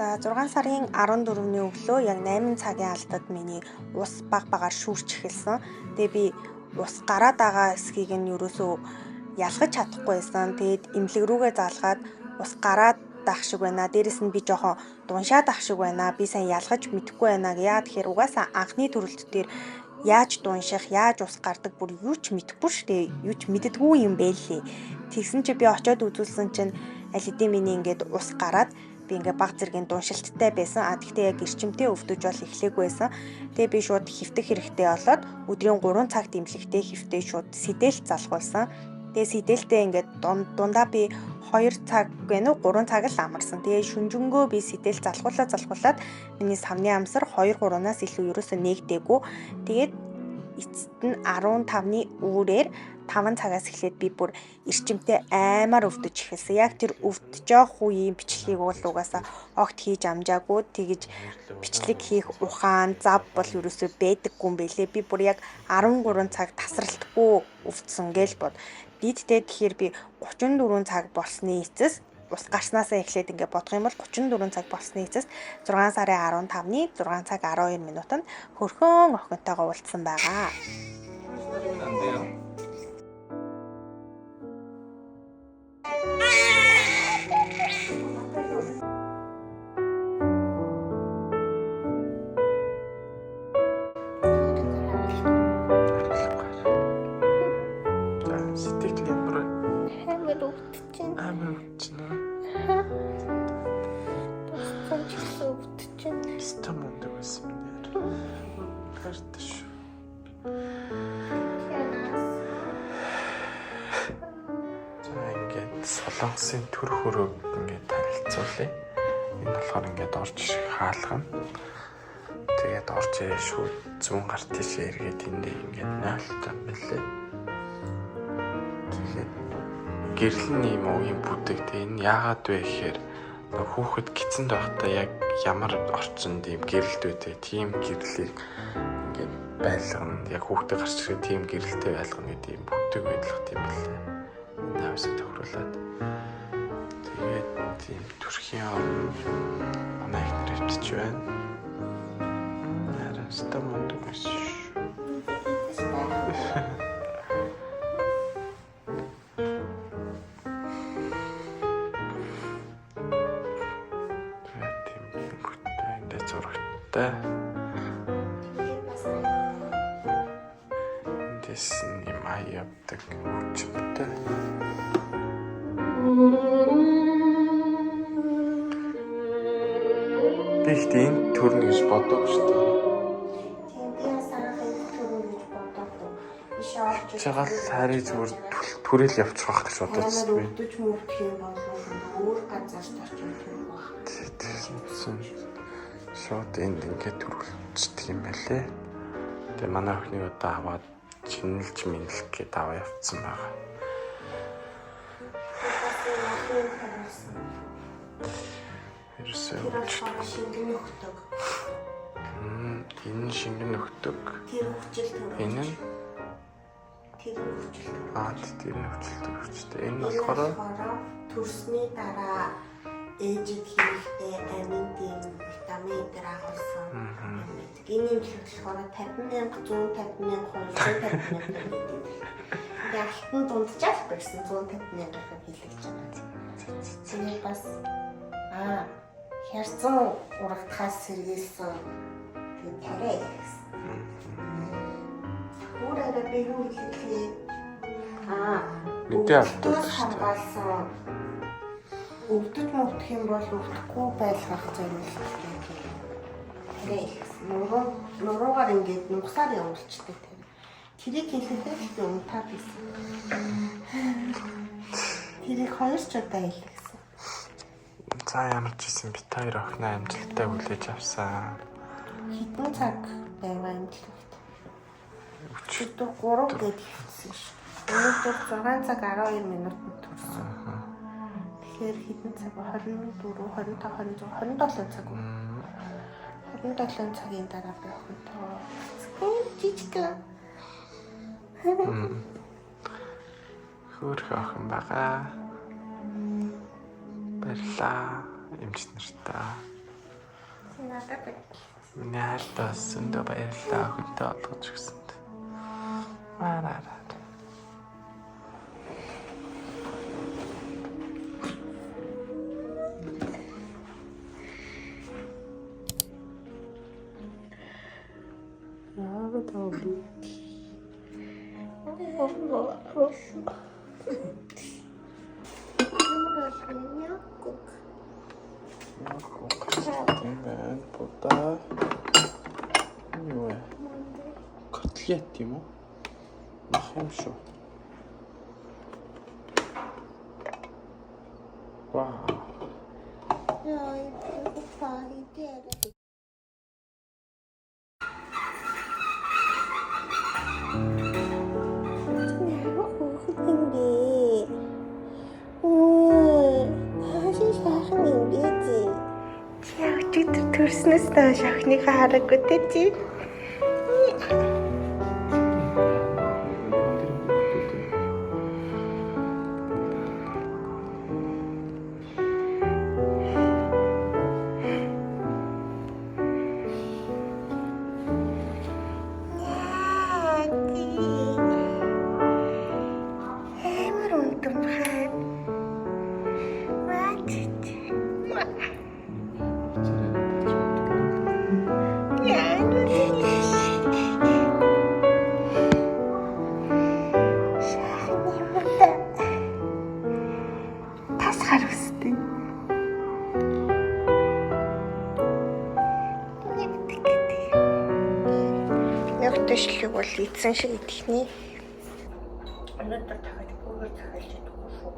За 6 сарын 14-ний өглөө яг 8 цагийн алдад миний ус багаар шүүрч эхэлсэн. Тэгээ би ус гараад байгаа эсхийг нь ерөөсөө ялгаж чадахгүй байсан. Тэгээд эмнэлэг рүүгээ заалгаад ус гараад дах шиг байна. Дээрэс нь би жоохон дуншаад ах шиг байна. Би сайн ялгаж мэдэхгүй байна. Яагаад тэгэхээр угаасаа анхны төрөлт дээр яаж дунших, яаж ус гардаг бүр юу ч мэдэхгүй шүү дээ. Юу ч мэддэггүй юм байлээ. Тэгсэн чи би очиод үзүүлсэн чинь аль хэдийн миний ингээд ус гараад би ингээ баг зэргийн дуншилттай байсан. Тэгтээ яг эрчимтэй өвдөж бол эхлэегүй байсан. Тэгээ би шууд хэвтэх хэрэгтэй болоод өдрийн 3 цагт эмнэлэгтээ хэвтээ шууд сэдэлт залгуулсан. Тэгээ сэдэлтээ ингээд дундаа би 2 цаг гэнэ үү 3 цаг л амарсан. Тэгээ шүнжэнгөө би сэдэлт залгуулаад миний савны амсар 2-3-наас илүү ерөөсөө нээгдээгүй. Тэгээд эцэст нь 15-ны үүрээр 5 цагаас эхлээд би бүр эрчимтэй аймаар өвдөж эхэлсэн. Яг тэр өвдөж явах үеийн бичлэгийг угаасаа огт хийж амжаагүй. Тэгэж бичлэг хийх ухаан, зав бол ерөөсөө байдаггүй юм байлээ. Би бүр яг 13 цаг тасралтгүй өвдсөн гээл бод. Нийтдээ тэгэхээр би 34 цаг болсны эцэс ус гарснасаа эхлээд ингээд бодох юм бол 34 цаг болсны эцэс 6 сарын 15-ны 6 цаг 12 минутанд хөрхөн охинтойгоо уулзсан байгаа. Солонгосын төр хөрөөг ингээд танилцуулъя. Энэ болохоор ингээд орж ирэх хаалгана. Тэгээд орж ирээ шууд зүүн гарт тийшээ эргээд эндээ ингээд наалтаа мэлээ. Тэгээд гэрлийн юм уу юм бүдэг. Тэгээд энэ яагаад вэ гэхээр хүүхэд гизэнд байхдаа яг ямар орчинд юм гэрэлт үүтэй тийм гэрлийг ингээд байлгана. Яг хүүхдээ гарч ирээ тийм гэрэлтэй байлгана гэдэг юм бүдэг байдлах тийм билээ. Навсаа тохируулаад тэгээд тийм төрхийн манай их нэрчж байна. Нарasta мундаг биш. Тийм гүтээ энэ зурагтай. Дэсэн юм аяадаг хүчтэй. Бихт энэ төрнө гэж боддог шүү дээ. Тийм би санахын төрнө гэж боддог. Биш орж Чагаал харий зүгээр түрэл явчих واخ гэж бодож би. өвдөж мөрдөх юм бол өөр газар очиж төрөх баг. Тийм. Шууд энд ингээд төрүүлчихдэг юм байлээ. Тэгээ манай охиныг одоо аваад чинэлж минэлэх гээд аваа явцсан байгаа. Ерөөсөө шингэн өгдөг. Энэ шингэн өгдөг. Тэр хүчил төрөв. Энэ нь тэр хүчил. тэр хүчилтэй хүчтэй. Энэ болохоор төрсний дараа ээжид хийхдээ амин дэм витамин дээр агуулсан. Энэ юм болохоор 50,000 150,000 250,000 яг алтан дунджаал байсан 150,000 гэхэд хэлж байгаа. Тэгээд бас хярцан урагдхаас сэргийлсэн тэгээд тарай гэсэн. Өөрөөр би юу хэлээ? мэдээ алдуулж хамгаалсан. Өвдөж мөвдөх юм бол өвдөхгүй байлгах зорилготой тийм. Тарай гэсэн. Нуруугаар ингээд нухсаар явуулчдаг тийм. Тэрийг хэлэхдээ би унтаад байсан. Тэрийг хоёр ч удаа хэлсэн. За ямар ч юм бит хоёр охиноо амжилттай хүлээж авсан. Хэдэн цаг байваа амжилт. Өчигдөр 3 гээд хэлсэн ш. Өнөөдөр 6 цаг 12 минутанд төрсөн. Тэгэхээр хэдэн цаг 24, 25, 26, 27 цаг. 27 цагийн дараа би охинтой жижиг. Хөөх охин байгаа. Баярлаа эмч нартаа. Надад Наалтаас өндөө баярлалаа хүнтэй олгож өгсөнд. Мараа. Бота. Юу вэ? Котлет юм уу? Мах юм шүү. Вау. төрснөөс доош охиныхаа хараагүй дээ чи. Төшлөг бол эзэн шиг идэхний. Өнөөдөр дахиад бүгд захиалж идэггүй шүү.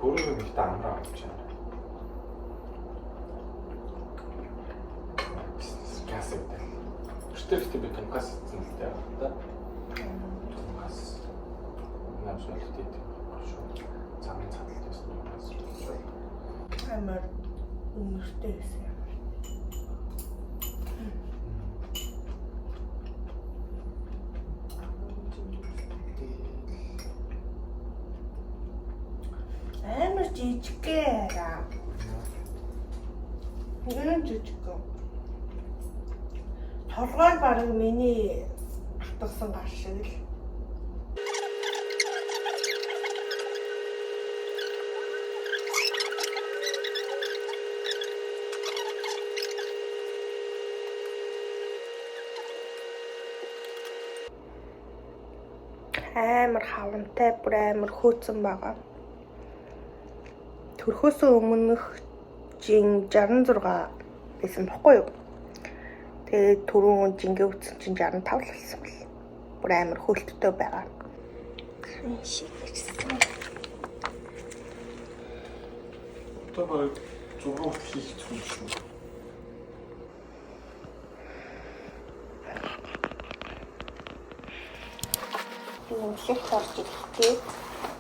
Бүрэн ихтэй амраа авч байна. Бизнес класстэй. Өчтөртэй би тумкас хийсэн л дээ. Тумкас. Наач болтой тийм шүү. Цагийн цадалтай байсан тумкас. Амар үнэртэй байсан. Амар жижигхэн. Үнэн жижигхэн. Толгой баг миний хатгсан гар шиг л. Амар хавантай, бүр амар хөөцөн байгаа. Төрхөөсөө өмнөх жин 66 байсан баггүй юу? Тэгээд түрүүн жингээ үтсэн чинь 65 л болсон бэл. Бүр амар хөлттэй байгаа. Шиг ирсэн. Одоо зураг хийх зүйл шүү. Имлэгт орж ирэхдээ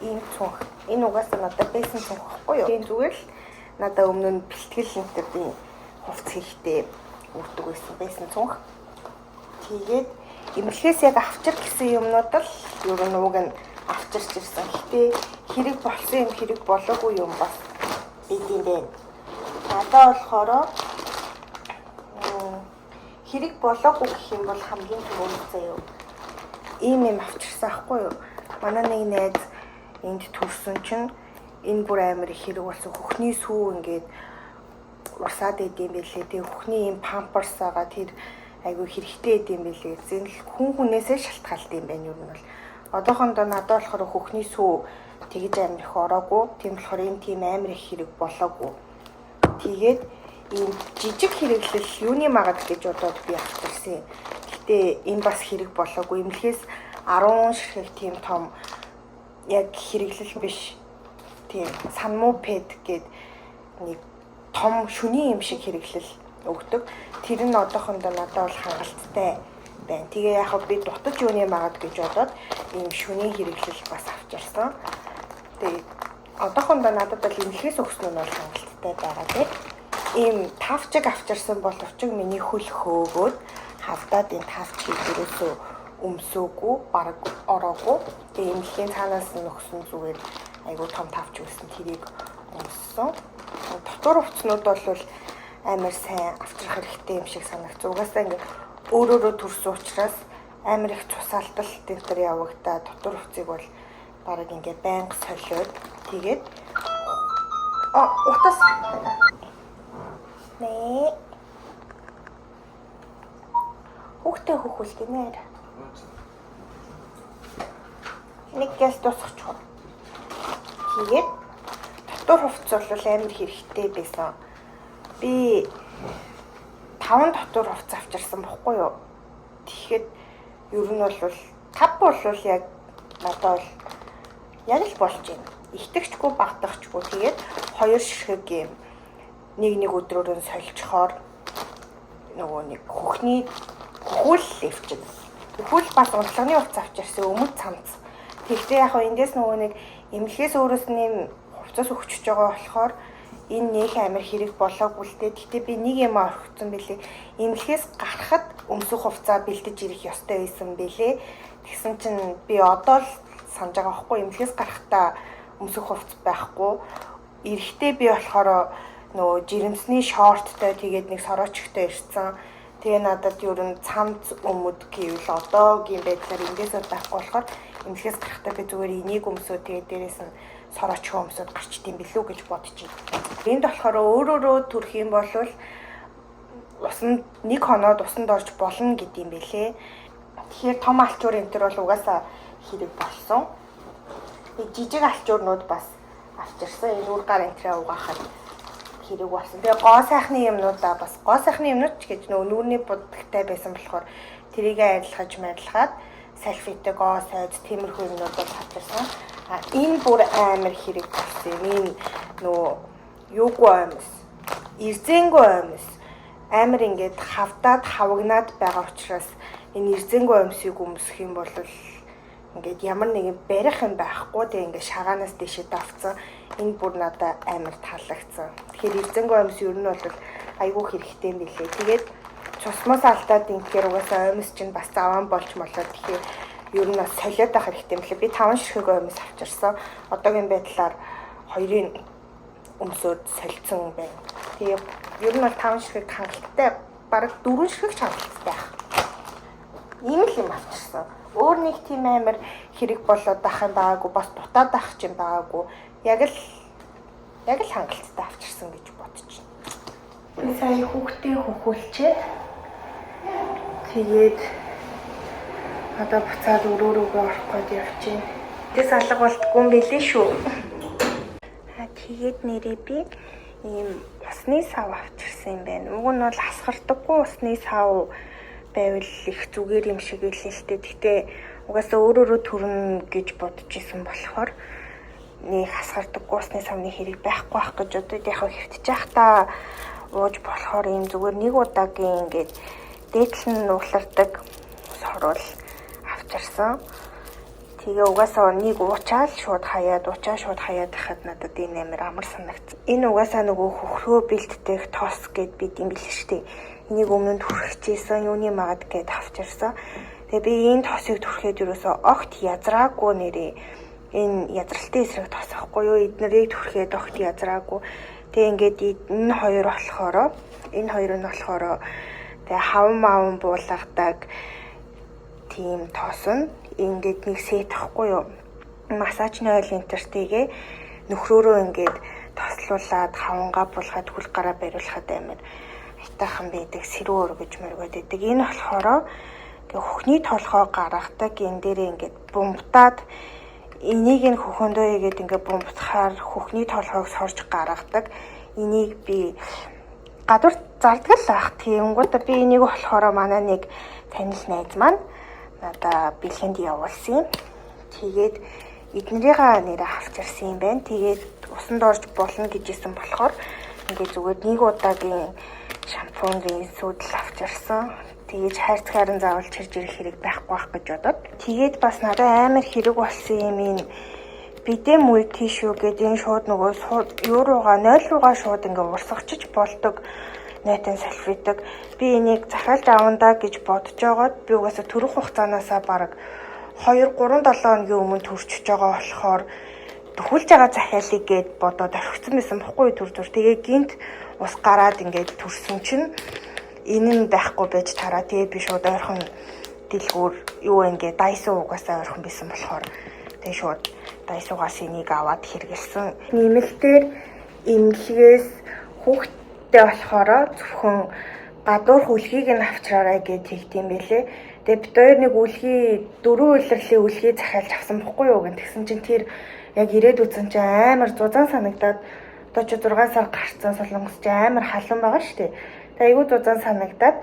ийм цонх. Энэ угаасаа надад байсан цонх байхгүй юу? Тийм зүгээр л надад өмнө нь бэлтгэл энтер би хувц хийхдээ өгдөг байсан цонх. Тэгээд имлэгээс яг авчир гэсэн юмнууд л ер нь уг нь авчирч ирсэн. Гэхдээ хэрэг болсон юм хэрэг болоогүй юм бас бидэм байна. Надад болохоор хэрэг болоогүй гэх юм бол хамгийн түрүүнд заяа ийм юм авчирсан ахгүй юу? Манай нэг найз энд төрсөн чинь энэ бүр амар их хэрэг болсон. Хөхний сүү ингээд урсаад идэм байлээ. Тэгээ хөхний ийм памперс байгаа тэр айгүй хэрэгтэй идэм байлээ. Зэн л хүн хүнээсээ шалтгаалт юм байна юу нь бол. Одоохондоо надад болохоор хөхний сүү тэгж амар их ороогүй. Тийм болохоор энэ тийм амар их хэрэг болоогүй. Тэгээд ийм жижиг хэрэглэл юуны магад гэж бодоод би авчирсан. Гэтэ энэ бас хэрэг болоогүй. Имлэхээс 10 ширхэг тийм том яг хэрэглэл биш. Тийм санмопед гээд нэг том шүний юм шиг хэрэглэл өгдөг. Тэр нь одоохондоо надад бол хангалттай байна. Тэгээ яг би дутаж юуны магад гэж бодоод ийм шүний хэрэглэл бас авчирсан. Тэгээ одоохондоо надад бол имлэхээс өгсөн нь бол хангалттай байгаа тийм. Ийм тавчиг авчирсан боловч миний хөл хөөгөөд хавдаад энэ тавчгийг ерөөсөө өмсөөгүй, бараг ороогүй. Тэгээ имлэхийн цаанаас нь өгсөн зүгээр айгуу том тавч үлсэн тэрийг өмссөн. Дотор хувцснууд бол амар сайн авчрах хэрэгтэй юм шиг санагц. Угаасаа ингээд өөрөөрөө төрсөн учраас амар их цусаалтал тентэр явагдаа дотор хувцсыг бол бараг ингээд байнга солиод тэгээд утас нэ хүүхдээ хөхөл гинээр нэг гэс тусахч. Тэгээд дотор хувцс бол амар хэрэгтэй байсан. Би 5 дотор хувцс авчирсан бохгүй юу. Тэгэхэд ер нь бол 5 бол яг надад бол яг л болж байна. Итгэвчгүй багдахчгүй. Тэгээд 2 ширхэг юм нэг өдрөөр нь солилцохоор нөгөө нэг хөхний хөл левчин. Хөл бас унтлагын хувцас авчирсан өмд цамц. Тэгтээ яг эндээс нөгөө нэг эмнэлгээс өөрөөс нь хувцас өгчөж байгаа болохоор энэ нэг амар хэрэг болоогүй л дээ. Гэтэ би нэг юм орхицсан бэлээ. Эмнэлгээс гарахад өмсөх хувцаа бэлдэж ирэх ёстой байсан бэлээ. Тэгсэн чинь би одоо л санаж байгаа байхгүй эмнэлгээс гарахтаа өмсөх хувцас байхгүй. Эрэхтэй би болохоор нөгөө жирэмсний шорттой тэгээд нэг сороочтой ирсэн. Тэгээ надад ер нь цамц өмд гэвэл одоогийн байдлаар эндээс байхгүй болохоор эмнэлгээс гарахтаа би зүгээр энийг өмсөө тэгээд дээрээс нь сороочгүй өмсөд гарчдсан билүү гэж бодож байна. Энд болохоор өөрөөрөө төрөх юм бол усанд нэг хоноод усанд орж болно гэдэм бэлээ. Тэгэхээр том алчуур энэ төр бол угаасаа хэрэг болсон. Жижиг алчуурнууд бас авчирсан. Энэ үр гар энтрээ угаахад хэрэг болсон. Тэгээ гоо сайхны юмнуудаа бас гоо сайхны юмнууд ч гэж нөгөө нүүрний будагтай байсан болохоор тэрийг арилгахад салфеттэй гоо сайд тиймэрхүү юмнууд бол авчирсан. Энэ бүр амар хэрэг болсон. Энэ нөгөө юугүй амьс, эрзэнгүй амьс амар ингээд хавдаад хавагнаад байгаа учраас энэ эрзэнгүй амьсыг өмсөх юм бол ингээд ямар нэгэн барих юм байхгүй тэгээ ингээд шагаанаас дэшээ давцсан. Энэ бүр надад амар таалагдсан. Тэгэхээр эрзэнгүй амьс ер нь бол айгүй хэрэгтэй юм билээ. Тэгээд цусмаас алдаад ингээр угаасаа амьс чинь бас заван болж молоо. Тэгэхээр ер нь бас солиод байх хэрэгтэй юм лээ. Би 5 ширхэг амьс авчирсан. Одоогийн байдлаар 2-ын өмсөд солилцсон байна. Тэгээ ер нь бол 5 ширхэг хангалттай бараг 4 ширхэг хангалттай байх. Ийм л юм авчирсан. Өөр нэг тийм амар хэрэг болоод байх юм байгаагүй, бас дутаад байх юм байгаагүй. Яг л хангалттай авчирсан гэж бодож байна. Би сая хүүхдээ хөхүүлчээ. Тэгээд одоо буцаад өрөөрөөгөө орох гээд явж байна. Тэс алга болтгүй юм билээ шүү. Тэгээд нэрээ би ийм усны сав авчирсан юм байна. Уг нь бол хасгардаггүй усны сав байвал их зүгээр юм шиг л л дээ. Гэтэ угаасаа өөрөөрөө төрнө гэж бодож исэн болохоор нэг хасгардаггүй усны савны хэрэг байхгүй байх гэж бодод яг хэвтэж байхдаа ууж болохоор ийм зүгээр нэг удаагийн ингээд дээдл нь уулардаг сорвол авчирсан. Тэгээ угаасаа нэг уучаал шууд хаяад байхад надад энэ амар амар санагц. Энэ угаасаа нөгөө хөхрөө бэлддэг тос гэд бид юм бил штэ. Энийг өмнө түрхчихсэн юуны магад гэд авчирсан. Тэгээ би энэ тосыг түрхэхэд юусоо огт язраагүй нэрээ. Энэ язралтын эсрэг тос ахгүй юу? Эднэрийг түрхэхэд огт язраагүй. Тэгээ ингээд энэ хоёр нь болохоор тэгээ хаван буулгадаг тийм тос нь ингээд нэг сет ахгүй юу? Массажны ойл энтертэйгээ нөхрөөрөө ингээд тослуулаад хавангаа буулгаад хөл гараа бариулахад амар айтайхан байдаг сэрүү өргөж мөргөд байдаг. Энэ болохоор хөхний толгой гаргадаг энэ дээрээ ингээд бумбтаад энийг нь хөхөндөө игээд ингээд бумбтахаар хөхний толгойг сорж гаргадаг. Энийг би гадуур зардаг л ах. Тэгэнгүүт би энийг болохоор манай нэг танил найз маань надаа бэлгэнд явуулсан юм. Тэгээд эднэрийнхээ нэрээ авчирсан юм байна. Тэгээд усанд орж болно гэжсэн болохоор ингээд зүгээр нэг удаагийн шампунгийн сүүдэл авчирсан. Тэгээд хайрцагаараа заавал чирж ирэх хэрэг байхгүй байх гэж бодоод. Тэгээд бас надад амар хэрэг болсон юм ин бидээ мультишүү гэдэг энэ шууд нөгөө юуруугаа 0 руугаа шууд ингээд урсгачиж болдог найтан салфетдаг. Би энийг захиалж авандаа гэж бодож байгаад би угаасаа төрөх хугацаанаасаа бараг 2-3-7 өдрийн өмнө төрчихөж байгаа болохоор хүлж байгаа захиалыг гээд бодоод орхицсан байсан бохгүй төр төр. Тэгээ гинт ус гараад ингээд төрсөн чинь энэ нь байхгүй байж тараа. Тэгээ би шууд ойрхон дэлгүүр юу ингээд дайсуу угаасаа ойрхон байсан болохоор тэгээ шууд дайсуугаас энийг аваад хэрэгэлсэн. Нэмэлтээр эмнэлгээс хүүхдтэй болохоор зөвхөн гадуур хүлгийг нь авчраарай гэж хэлдэм байлээ. Тэгээ бид хоёр нэг үлгий 4 улирлын үлгий захиалж авсан бохгүй юу гэн тэгсэн чинь тэр яг ирээд үзсэн чинь амар зузаан санагдаад одоо ч 6 сар гарцсан солонгос чи амар халуун байгаа шүү дээ. Тэгээ айгүй зузаан санагдаад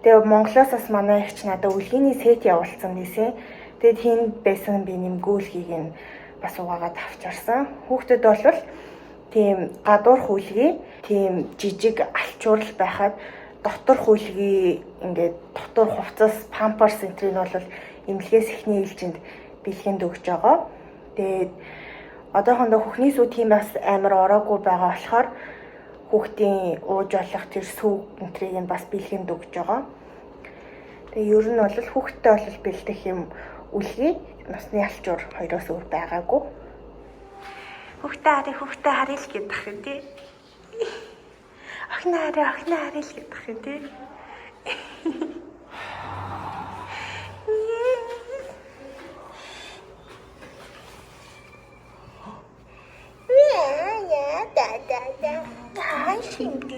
тэгээ Монголоос бас манай ихч надад үлгийний сет явуулсан нээсэн. Тэгээд хин байсан би нэмгүүлгийг нь бас угаагаад авчирсан. Хүүхдэд бол тийм гадуур хүлгий, тийм жижиг алчуурал байхад дотор хүлгий ингээд дотор хувцас памперс энтрийг нь бол эмнэлгээс ихний ээлжинд бэлгэнд өгч байгаа. Тэгээд одоохондоо хүүхний сүү тийм бас амар ороогүй байгаа болохоор хүүхдийн ууж болох тэр сүү энтрийг нь бас бэлгэнд өгч байгаа. Тэгээ ер нь бол хүүхдтэй бол бэлдэх юм үлгий насны алчуур хоёроос өөр байгаагүй. Хүүхдээ харъя л гэдэг юм тий. Охиноо харъя л гэдэг юм тий.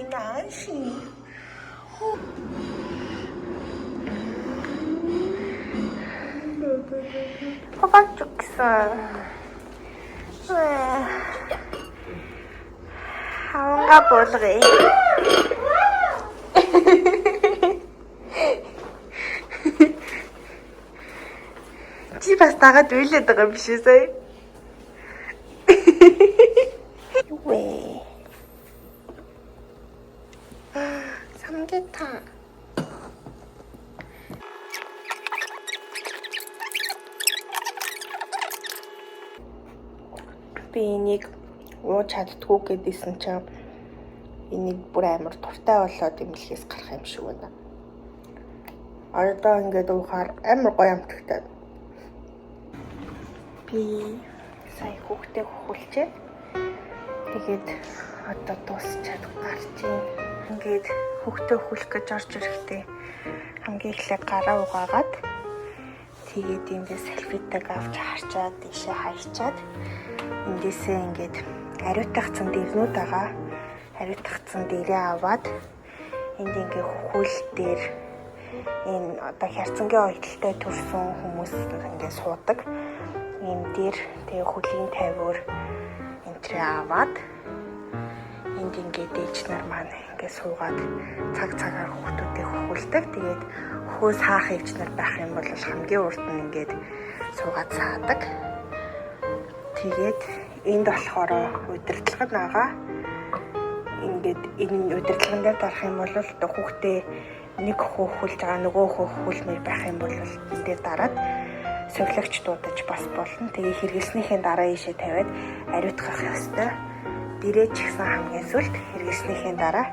Наашин. Папа чуксан. Хаванга болгоё. Чи бас дагаад үйлээд байгаа юм биш үү сая? Вэ. 삼계탕. Би энийг ууж чаддгүй гэдээсэн чинь энийг бүр амар дуртай болоод эмнэлгээс гарах юм шиг байна. Одоо ингээд уухаар амар гоё амттай. Би сая хүүхдээ хөвлчээ. Тэгээд одоо дуусчаад гарч ийн. Ингээд хүүхдээ хөвлөх гэж орж ирэхдээ хамгийн эхлээд гараа угаагаад тэгээд эндээс селфитэг авч харчаад ийшээ хаячаад эндээсээ ингээд ариутгацсан дэрнүүд байгаа. Ариутгацсан дэрээ аваад энд ингээ хөл дээр энэ одоо хярцангийн ойдолтой төрсэн хүмүүс ингээ суудаг. Ийм дээр тэгээ хөлийн тавиур энтрээ аваад энд ингээ дээж нар маань ингээ суугаад цаг цагаар хүүхдүүдийг хөхүүлдэг. Тэгээд хөөс хаах ээж нар байх юм бол хамгийн урд нь ингээд суугаад саадаг. Тэгээд энд болохоор удирдлагад байгаа. Ингээд энэ удирдлагын дээр дарах юм бол одоо хүүхдээ нэг хөөхүүлж байгаа нөгөө хөөхүүлмээр байх юм бол энэ дээр дараад сувлагч дуудаж бас болно. Тэгээ хэрэглэснийхээ дараа ийшээ тавиад ариутгах ёстой. Дэрээ ч гэсэн хамгийн сүлд хэрэглэснийхээ дараа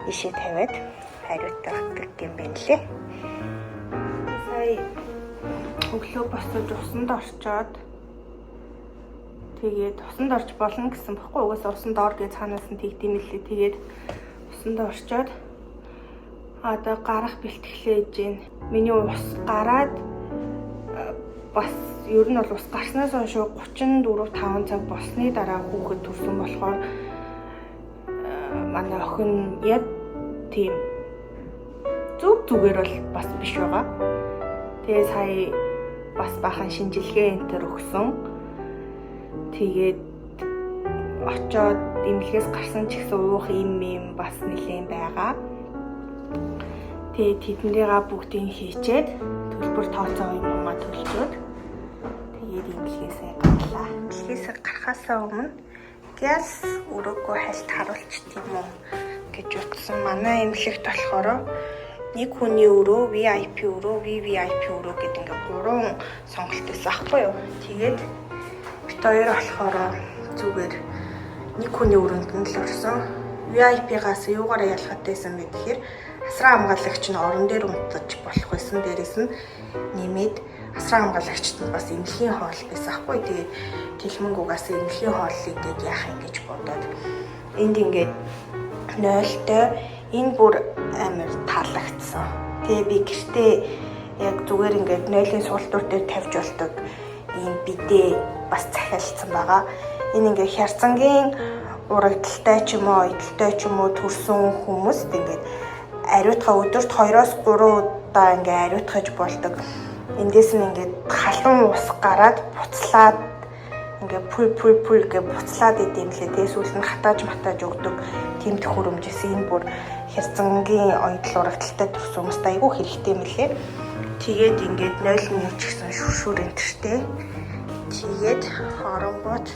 ийшээ тавиад ариутгадаг юм байна лээ. Сая өглөө босож усанд орчоод тэгээд усанд орж болно гэсэн баггүй. Угаас усанд ор гэж цаанаас нь тэгдэм билээ. Тэгээд усанд орчоод одоо гарах бэлтгэлээ хийж гин. Миний ус гараад бас ер нь бол ус гарснаас хойш 34-5 цаг болсны дараа хүүхэд төрсөн болохоор манай охин яг тийм зүгээр бол бас биш байгаа. Тэгээ сая бас бахан шинжилгээ энтер өгсөн. Тэгээд очоод эмнэлгээс гарсан ч гэсэн уух юм бас нэлээд байгаа. Тэгээд тэднийгээ бүгдийг хийчээд төлбөр тооцоо юм аа төлчөөд тэгээд эмнэлгээсээ гарлаа. Эмнэлгээсээ гарахаасаа өмнө газ өрөөгөө хальт харуулчих тийм үү гэж утсан. Манай эмнэлэгт болохоор нэг хүний өрөө, VIP өрөө, VVIP өрөө гэдэг ингээ 3 сонголт байсан аахгүй юу. Тэгээд бид хоёр болохоор зүгээр нэг хүний өрөөнд нь л орсон. VIP-гаас юугаараа ялгалтайсан бэ гэхээр асран хамгаалагч нь орон дээр унтаж болох байсан. Дээрээс нь нэмээд асран хамгаалагчд нь бас эмнэлгийн хоол байсан хгүй. Тэгээд тэлмэнгугаас эмнэлгийн хооллыг гээд яах юм гэж бодоод энд ингээд 0-той энэ бүр амар таалагдсан. Тэгээ би гэртээ яг зүгээр ингээд 0-ын суултуур дээр тавьж болдог ийм бидээ бас захиалсан байгаа. Энэ ингээд хярцангийн урагдaltaй ч юм уу, идэлтэй ч юм уу төрсөн хүмүүст ингээд ариутгаа өдөрт 2-3 удаа ингээд ариутгаж болдог. Эндээс нь ингээд халуун ус гараад буцлаад ингээд пүл гэж буцлаад идэмлээ. Тэгээ сүүл нь хатааж өгдөг тийм төхөөрөмжөөс энэ бүр хярцангийн оёдол урагдaltaй төрсөн хүмүүст айгүй хэрэгтэй мөлий. Тэгээд ингээд 0-1 ч гэсэн шүршүр энтертэй. Тэгээд хоронгууд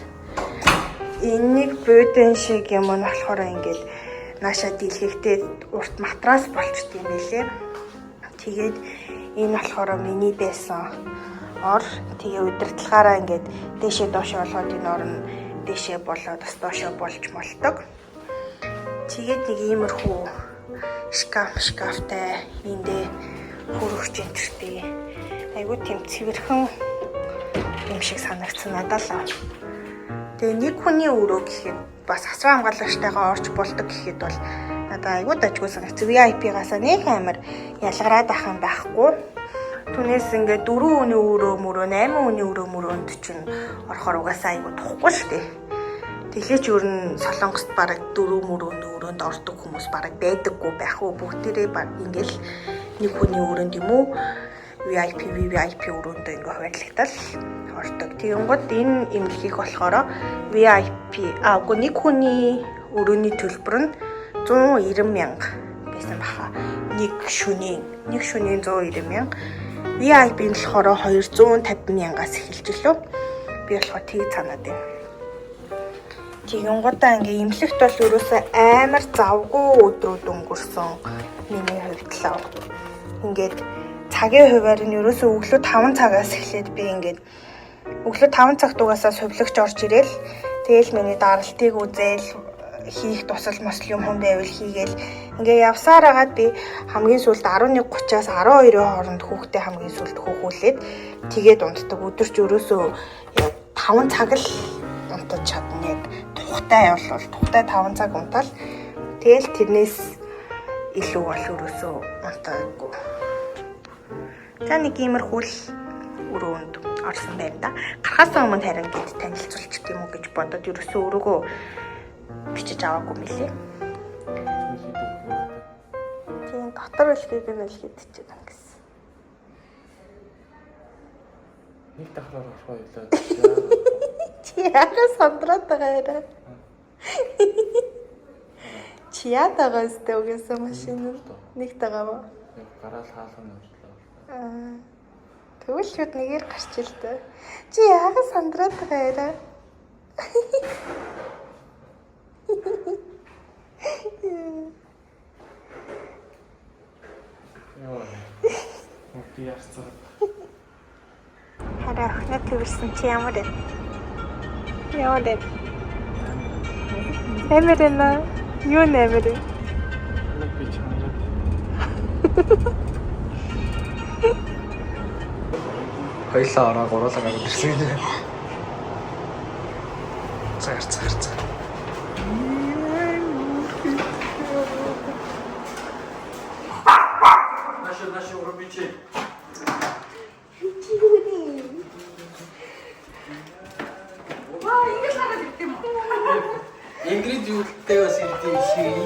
энийг буудан шиг юм нь болохоор ингээд нааша дийлгэхдээ урт матрас болчт юм байлээ. Тэгээд энэ болохоор миний байсан ор. Тэгээ удирдлагаараа ингээд дээшээ доошоо болгоод энэ ор нь дээшээ болоод бас доошоо болж молдог. Тэгээд нэг иймэрхүү шкафтай эндээ хөрөгч энтертэй. Айгуу тийм цэвэрхэн юм шиг санагдсан надад л. Тэгээ нэг хүний өрөө гэхэд бас асран хамгаалагчтайгаа орж болдог гэхэд бол надад айгуу дажгүй санагдсан. VIP-гаас нэг амар ялгараад ах юм байхгүй. Түүнээс ингээд 4 хүний өрөө мөрөө 8 хүний өрөө мөрөөнд чинь орохоор угаасаа айгуу тухгүй шүү дээ. Тэглээч ер нь Солонгост бараг 4 мөрөөний өрөөнд ордог хүмүүс бараг байдаггүй байх уу. Бүгдээрээ баг ингээл нэг хүний өрөөнд юм уу VIP өрөөндөө ингээ хуваарлагдал ордог. Тэгэнгүүт энэ эмнэлгийг болохоор VIP үгүй нэг хүний өрөөний төлбөр нь 190,000 байсан баха. Нэг шөнийн 190,000. VIP нь болохоор 250,000-аас эхэлж лөө. Би болохоор тийг санаад байна. Тэгэнгүүтээ ингээ эмнэлэгт бол ерөөсөө амар завгүй өдрүүд өнгөрсөн миний хувьд л. Ингээд цагийн хуваар нь ерөөсөө өглөө 5 цагаас эхлээд би ингээд өглөө 5 цагт угаасаа сувлагч орж ирээл тэгээл миний даралтыг үзээл хийх тусал мосл юм байвал хийгээл ингээ явсаар агаад би хамгийн сүүлд 11:30-аас 12-ийн хооронд хүүхдээ хамгийн сүүлд хөөхүүлээд тэгээд унтдаг. Өдөрч ерөөсөө яг 5 цаг л унтаж чадна. Яг тухтай явал тухтай 5 цаг унтаал тэгэл тэрнээс илүү бол ерөөсөө унтаагүй. За нэг иймэрхүү л өрөөнд орсон байна да. Гарахаас өмнө харин гээд танилцуулчих тийм үү гэж бодоод ерөөсөө өрөөгөө бичиж аваагүй мөлий. Тийм дотор үлгийг нь л хийдчихэж байгаа гэсэн. Нэг дахраар орох байлаа. Чи яагаад сандраад байгаа юм? Чи яагаад өстэй угсаа машин нэг тагаа. Гараал хаалганы орчлоо. Тэгвэл шууд нэгээр гарч ил дээ. Чи яагаад сандраад байгаа юм? Яа. Мөти яарсан. Хараа охиноо төвлсөн чи ямар вэ? Ямар вэ? Эмэрэнэ. Юу нэмэр? Нэг би чамраад. Хоёлаа ороо гуруулаа гараад ирсэн юм. Цаар. Наши урубичи. Ингрид юутай бас ирдэг шиг.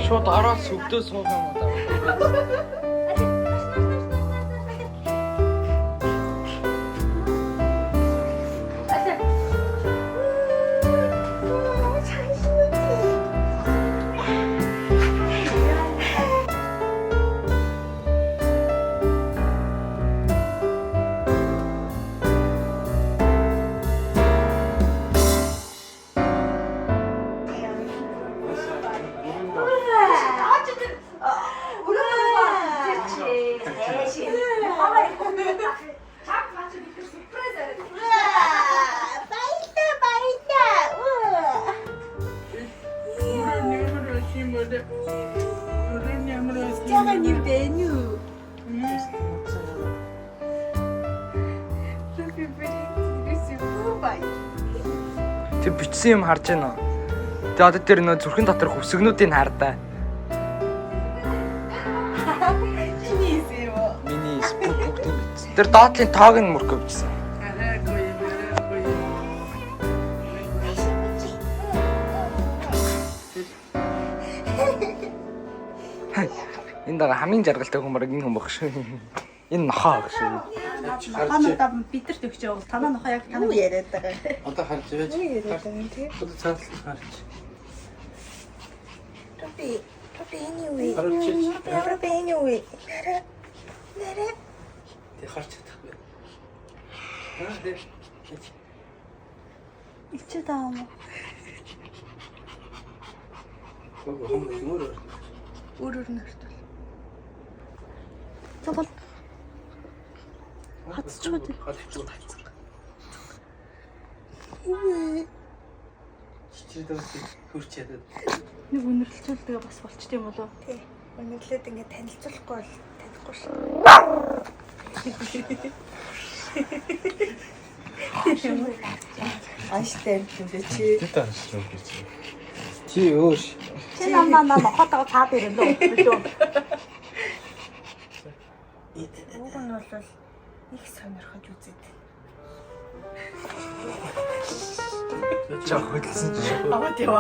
Шууд ороод сүвдөө суух юм уу? Баба нэр бэ юу? Тэр бичсэн юм харж байна уу? Тэгээ одоо тэр нөө зүрхэн дотор хөвсгнүүдийг хардаа. Миний бүгд бичсэн. Тэр доотлын тоог нь мөргөө бичсэн. Энэ дага хамгийн жаргалтай хүмүүс энэ хүн баг шүү. Энэ нохоо гэж шүү. Ханаа бидэрт өгч явал танаа нохоо яг танаа яриад байгаа. Одоо харж байж. Одоо цааш харж. Робби anyway. Харж. Anyway. Тэг харж чадахгүй. Тэг. Ичээ даа юм. Өөрөөр нь хартал. Тэгвэл хатчихгүй. Чичээд хурч ядаад. нэг үнэрлэлцүүлдэг бас болчт юм болоо. Тий. Өнөглөөд ингэ танилцуулахгүй бол танихгүй шүү. Ааштай юм бэ чи. Тэт ашиг гэж. Чи өөш. Чи намаа нохотоо цаад ирэн дөө. Уг нь бол их сонирхож үзээд. Жоо хөдөлсөн чи. Аваад яв.